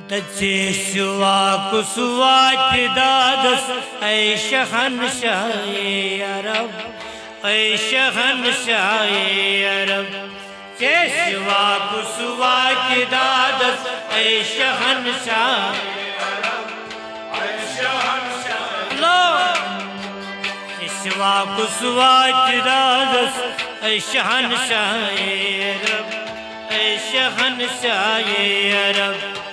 तजे सिवा कुसवात दादस ऐ शहनशाहे अरब ऐ शहनशाहे अरब जे सिवा कुसवात दादस ऐ शहनशाहे अरब ऐ शहनशाहे सिवा कुसवात दादस ऐ शहनशाहे अरब ऐ शहनशाहे अरब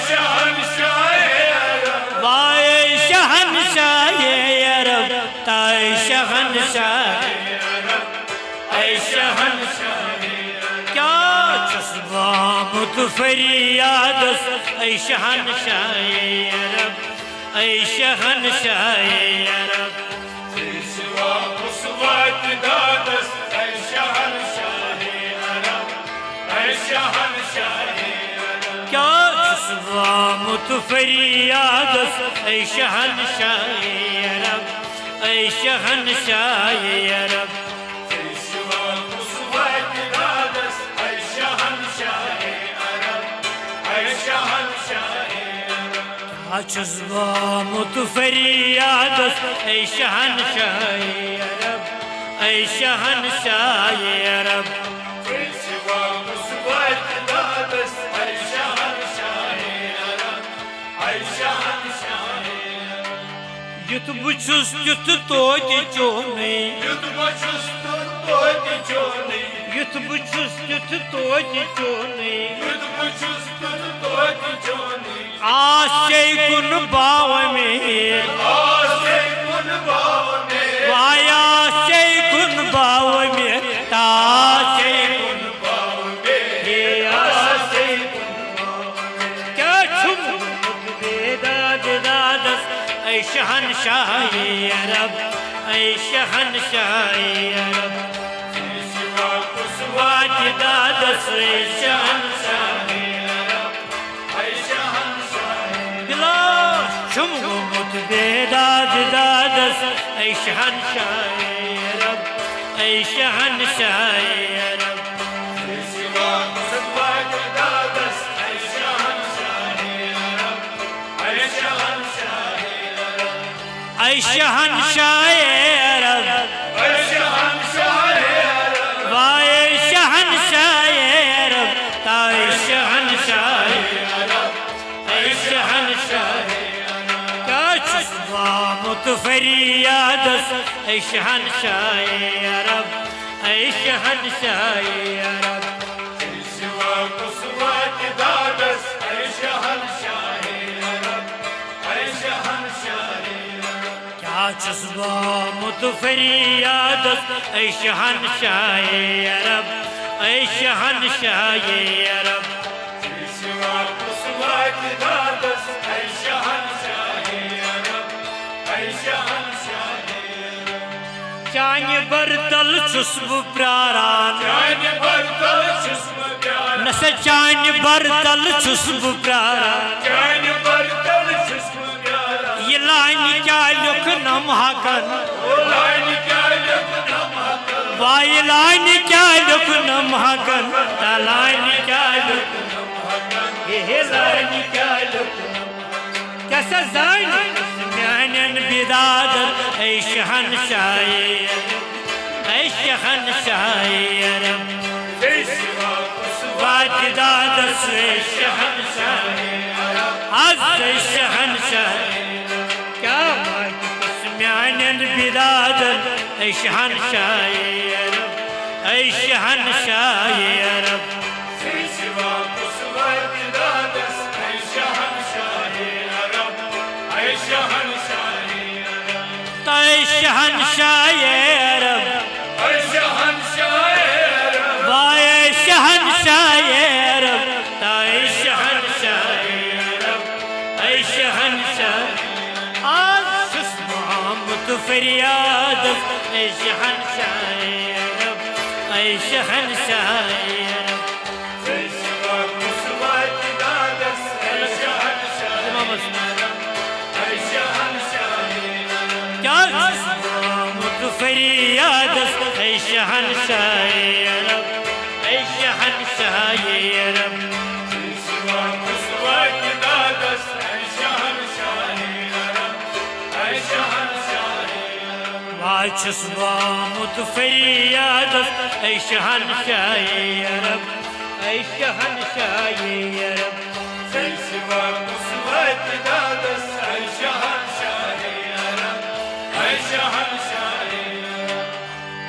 शहनशाहे अरब वाए शहनशाहे अरब ताए शहनशाहे ऐ शहनशाहे क्या जज्बा मुतफरियादस ऐ शहनशाहे अरब ऐ शहनशाहे अरब क्या जज्बा मुतफरियादस ऐ शहनशाहे अरब ऐ शहनशाहे अरब क्या जज्बा मुतफरियादस ऐ शहनशाहे अरब ऐ शहनशाहे अरब युत बुछुस युत तोति चोने युत बुछुस युत तोति चोने आशे कुन बाव में वाया शे कुन बाव में ताशे कुन बाव में ये आशे क्या छुम बेदाद दादस ऐ शहनशाहे अरब ऐ शहनशाहे अरब कुसवात दादस ऐ शहनशाहे अरब ऐ शहनशाहे दिला शुमुत बेदाद दादस ऐ शहनशाहे अरब ऐ शहनशाहे अरब ऐ शहनशाहे अरब वाए शहनशाहे अरब ताए शहनशाहे ऐ शहनशाहे क्या जज्बा मुतफरियादस ऐ शहनशाहे अरब ऐ शहनशाहे अरब जज्बा मुतफरियादस ऐ शहनशाहे अरब ऐ शहनशाहे अरब चान बरतल छुस्ब प्रारान नस चान बरतल छुस्ब प्रारान ये लाइन क्या लुक नम हकन वाई लाइन क्या लुक नम हकन लाइन क्या लुक ये लाइन क्या लुक कैसा जाइन म्यानन बिदादत ऐ शहनशाहे ऐ शहनशाहे अरब वात दादस ऐ शहनशाहे आज ऐ शहनशाहे म्यानन बिदादत ऐ शहनशाहे अरब ऐ शहनशाहे अरब ताए शहनशाहे अरब वाए शहनशाहे अरब ताए शहनशाहे अरब ऐ शहनशाहे मुतफरियादस ऐ शहनशाहे अरब ऐ शहनशाहे अरब शहनशाह अरब ऐ शहनशाह अरब सिवा कुसवा की दादस ऐ शहनशाह अरब ऐ शहनशाह वाचस वामुत फरियादस ऐ शहनशाह अरब ऐ शहनशाह अरब सिवा कुसवा की दादस ऐ शहनशाह अरब ऐ शहनशाह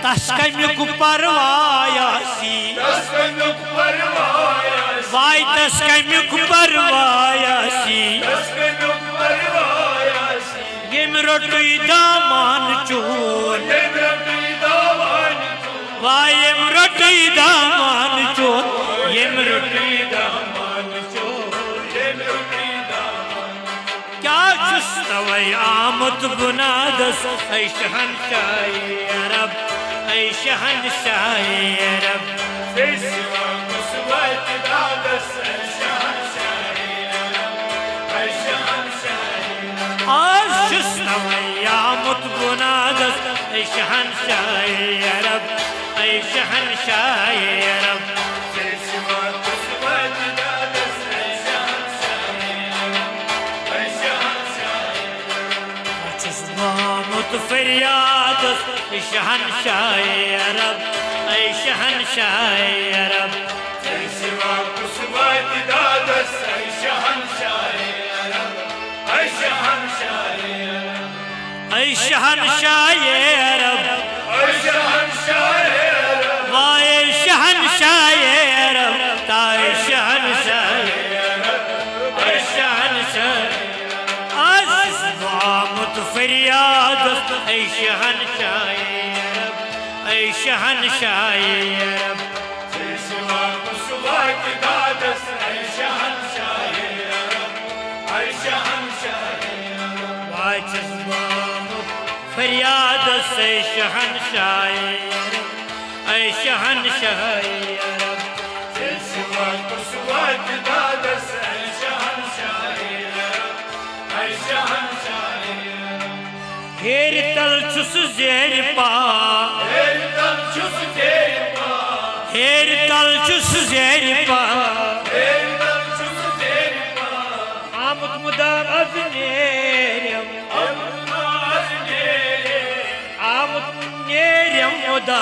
तस कमिक परवायासी तस्कनुक परवायासी वाय तस कमिक परवायासी तस्कनुक परवायासी यम रोटुई दामान चोर यमरटी दावान वाय यम रोटुई दामान चोर यम रोटुई दामान चोर यमरटी दामान क्या छुस तवै आमद बुनादस ऐ शहनशाह अरब ऐ शहनशाह अरब सिवा कुसवा की दादस ऐ शहनशाह अरब ऐ शहनशाह आज छुस तवै आमद बुनादस ऐ शहनशाह अरब ऐ शहनशाह अरब सिवा कुसवा की दादस ऐ शहनशाह अरब ऐ शहनशाह छुस वामुत फरियादस ऐ शहनशाह अरब ऐ शहनशाह अरब सिवा कुसवा की दादस ऐ शहनशाह अरब ऐ शहनशाह ऐ शहनशाह अरब ऐ शहनशाह अरब वाय शहनशाह अरब ताय शहनशाह ऐ शहनशाह आज वामुत फरियादस ऐ शहनशाह अरब ऐ शहनशाह अरब सिवा कुसवा की दादस ऐ शहनशाह अरब ऐ शहनशाह वाचस वामुत फरियादस ऐ शहनशाह अरब ऐ शहनशाह अरब सिवा कुसवा की दादस ऐ शहनशाह अरब ऐ शहनशाह हेर तल छुस जेर पा हेर तल छुस जेर पा हेर तल छुस जेर पा हेर तल छुस जेर पा आमुद मुदार अजनेरम अब्बास नेरे आमुद नेरम मुदा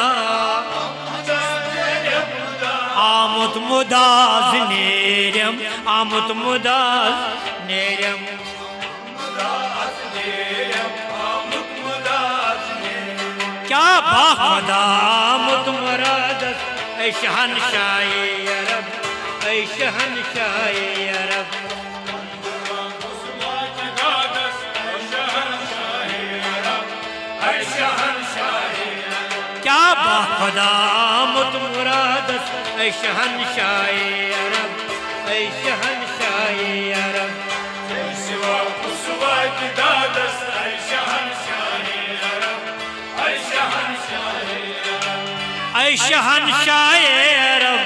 आमुद मुदाज नेरम आमुद मुदाज नेरम क्या बाखदा आमुद मुरादस ऐ शहनशाह अरब ऐ शहनशाह अरब क्या बाखदा आमुद मुरादस ऐ शहनशाह अरब ऐ शहनशाह अरब सिवा कुसवा की दादस ऐ शहनशाह अरब ऐ शहनशाह ऐ शहनशाह अरब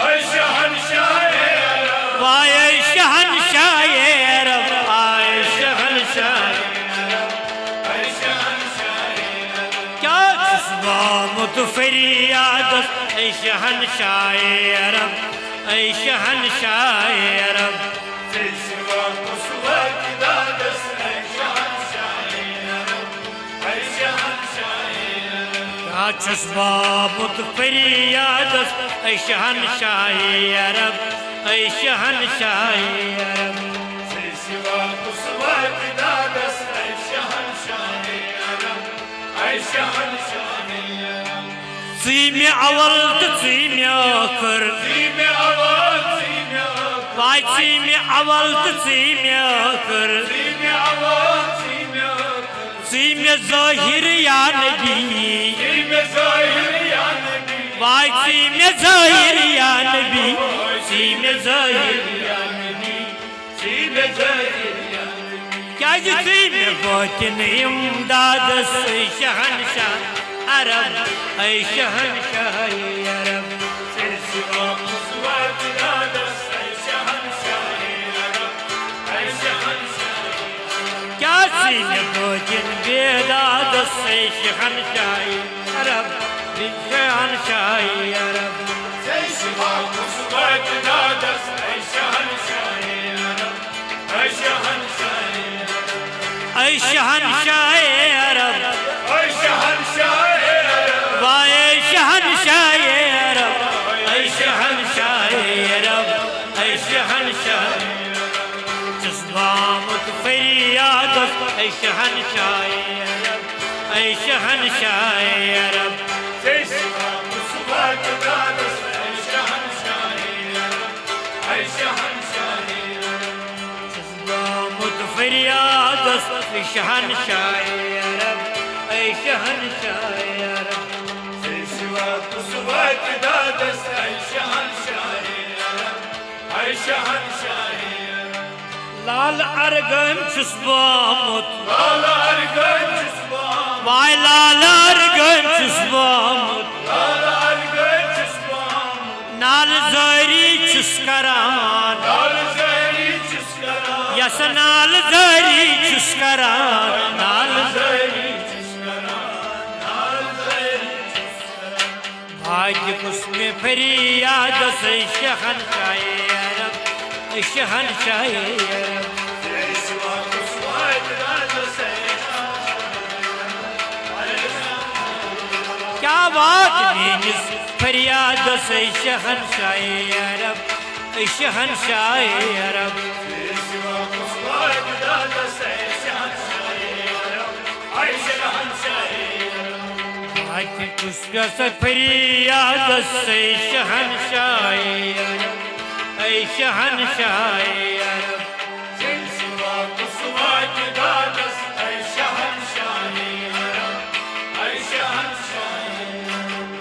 ऐ शहनशाह अरब वाय शहनशाह अरब आय शहनशाह ऐ शहनशाह क्या वामुत फरियादस ऐ शहनशाह अरब ऐ शहनशाह अरब सिवा कुसवा की दादस ऐ शहनशाह अरब ऐ शहनशाह राक्षस वामुत फरियादस ऐ शहनशाह अरब ऐ शहनशाह अरब सिवा कुसवा की दादस ऐ शहनशाह अरब ऐ शहनशाह सीमे अवल तो सीमे आखिर सीमे आवाज सीमे वाय सीमे अवल तो सीमे आखिर सीमे आवाज सीमे सीमे ज़ाहिर या नबी सीमे ज़ाहिर या नबी वाय सीमे ज़ाहिर या नबी सीमे ज़ाहिर या नबी सीमे ज़ाहिर या नबी क्या सीमे बातिन इमदादस ऐ शहनशाह अरब ऐ शहनशाह अरब सिवा कुसवा की दादस ऐ शहनशाह अरब ऐ शहनशाह क्या सीमे बातिन बेदादस ऐ शहनशाह अरब शहनशाह अरब Ey şiva kusvat dadas ey şehenşah Arap Ey şehenşah ऐ शहनशाह अरब Ey şehenşah Arap वाय शहनशाह अरब ऐ शहनशाह अरब ऐ शहनशाह जज्बामत फरियाद ऐ शहनशाह अरब ऐ शहनशाह अरब Ey şiva kusvat dadas ey şehenşah Arap Ey şehenşah जज्बामत फरियाद ऐ शहनशाह अरब ऐ शहनशाह अरब Ey şiva kusvat dadas ey şehenşah Arap Ey şehenşah लाल अरगम चुस्बामत Dağlar göçüsbam वाय लाल अरगम चुस्बामत Dağlar göçüsbam नाल जरी चुस्करान Dağlar çıskara यस नाल जरी चुस्करान नाल भाग्य कुस्मे फरियाद से शहनशाह अरब शहनशाह अरब क्या बात मीनिस फरियाद से शहनशाह अरब शहनशाह अरब भाग्य कुस्मे से फरियाद से शहनशाह अरब शहनशाह अरब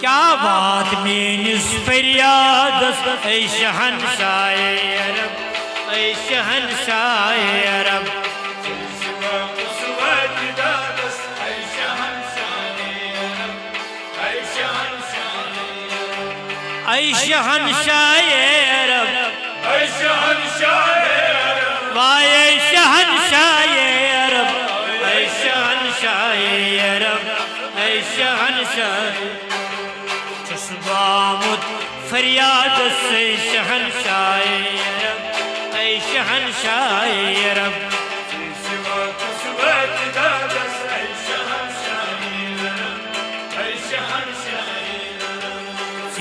क्या बात मीनिस फरियाद ऐ शहनशाह अरब ऐ शहनशाह अरब ऐ शहनशाह अरब वाय शहनशाह अरब ऐ शहनशाह अरब ऐ शहनशाह जज्बामत फरियाद से शहनशाह अरब ऐ शहनशाह अरब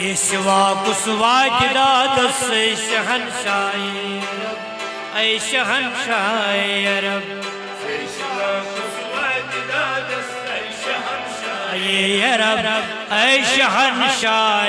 ये सिवा कुसवा दाद से शहनशाह अरब ऐ शहनशाह अरब ये अरब ऐ शहनशाह